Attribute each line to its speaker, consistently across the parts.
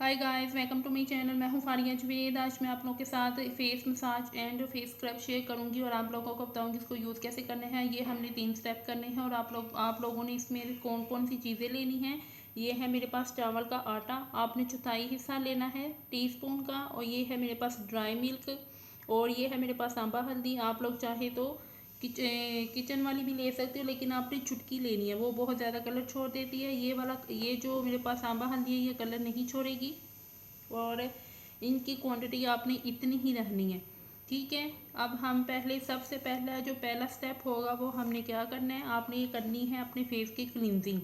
Speaker 1: Hi guys, welcome to my channel. मैं हूं फारिया जवेद। आज मैं आप लोगों के साथ face massage and face scrub share करूंगी और आप लोगों को बताऊंगी इसको यूज़ कैसे करने हैं। ये हमने 3 स्टेप करने हैं और आप लोगों ने इसमें कौन कौन सी चीज़ें लेनी हैं। ये है मेरे पास चावल का आटा, आपने चौथाई हिस्सा लेना है टीस्पून का। और ये है मेरे पास ड्राई मिल्क और ये है मेरे पास सांबा हल्दी। आप लोग चाहे तो किचन वाली भी ले सकते हो, लेकिन आपने चुटकी लेनी है, वो बहुत ज़्यादा कलर छोड़ देती है। ये जो मेरे पास सांबा हल्दी है ये कलर नहीं छोड़ेगी। और इनकी क्वांटिटी आपने इतनी ही रखनी है, ठीक है। अब हम सबसे पहला जो पहला स्टेप होगा वो हमने क्या करना है, आपने ये करनी है अपने फेस की क्लींजिंग।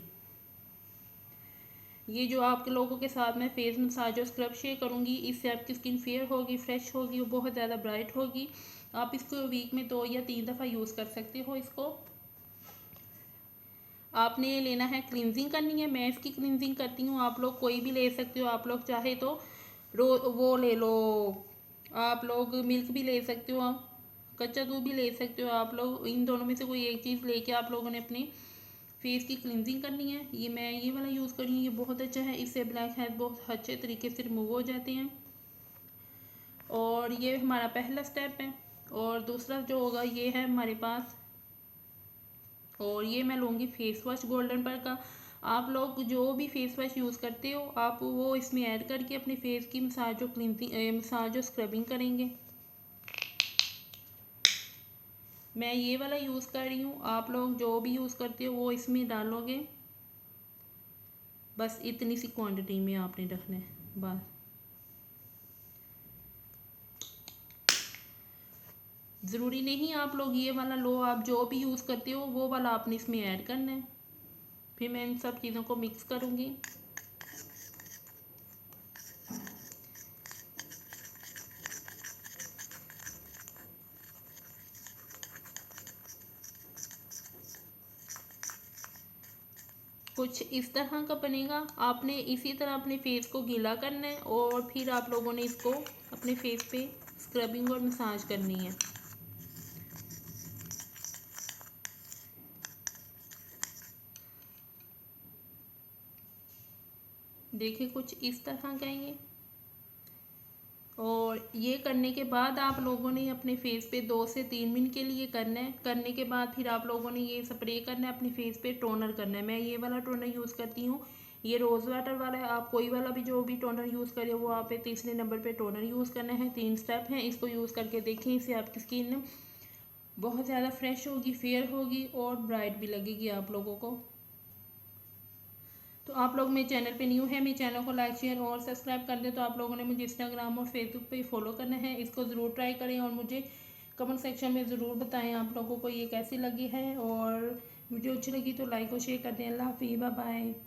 Speaker 1: ये जो आपके लोगों के साथ मैं फेस मसाज और स्क्रब शेयर करूँगी, इससे आपकी स्किन फेयर होगी, फ्रेश होगी और बहुत ज़्यादा ब्राइट होगी। आप इसको वीक में 2 या 3 दफ़ा यूज़ कर सकते हो। इसको आपने लेना है, क्लींजिंग करनी है। मैं इसकी क्लींजिंग करती हूँ, आप लोग कोई भी ले सकते हो। आप लोग चाहे तो वो ले लो, आप लोग मिल्क भी ले सकते हो, कच्चा दूध भी ले सकते हो। आप लोग इन दोनों में से कोई एक चीज़ लेके आप लोगों ने अपने फेस की क्लींजिंग करनी है। मैं ये वाला यूज़ कर रही हूँ, ये बहुत अच्छा है। इससे ब्लैक हेड्स बहुत अच्छे तरीके से रिमूव हो जाते हैं। और ये हमारा पहला स्टेप है। और दूसरा जो होगा ये है हमारे पास, और ये मैं लूँगी फेस वॉश गोल्डन पर का। आप लोग जो भी फेस वॉश यूज़ करते हो आप वो इसमें ऐड करके अपने फेस की मसाज और क्लींजिंग मसाज और स्क्रबिंग करेंगे। मैं ये वाला यूज़ कर रही हूँ, आप लोग जो भी यूज़ करते हो वो इसमें डालोगे। बस इतनी सी क्वांटिटी में आपने रखना है बस। ज़रूरी नहीं आप लोग ये वाला लो, आप जो भी यूज़ करते हो वो वाला आपने इसमें ऐड करना है। फिर मैं इन सब चीज़ों को मिक्स करूँगी। कुछ इस तरह का बनेगा। आपने इसी तरह अपने फेस को गीला करना है और फिर आप लोगों ने इसको अपने फेस पे स्क्रबिंग और मसाज करनी है। देखिए कुछ इस तरह का ये। और ये करने के बाद आप लोगों ने अपने फेस पे 2 से 3 मिनट के लिए करना है। करने के बाद फिर आप लोगों ने ये स्प्रे करना है, अपने फेस पे टोनर करना है। मैं ये वाला टोनर यूज़ करती हूँ, ये रोज़ वाटर वाला है। आप कोई वाला भी जो भी टोनर यूज़ करें वो आप तीसरे नंबर पे टोनर यूज़ करना है। 3 स्टेप हैं, इसको यूज़ करके देखें। इससे आपकी स्किन बहुत ज़्यादा फ्रेश होगी, फेयर होगी और ब्राइट भी लगेगी आप लोगों को। तो आप लोग मेरे चैनल पे न्यू है, मेरे चैनल को लाइक शेयर और सब्सक्राइब कर दें। तो आप लोगों ने मुझे इंस्टाग्राम और फेसबुक पे फॉलो करना है। इसको ज़रूर ट्राई करें और मुझे कमेंट सेक्शन में ज़रूर बताएं आप लोगों को ये कैसी लगी है। और वीडियो अच्छी लगी तो लाइक और शेयर कर दें। अल्लाह हाफिज़, बाय बाय।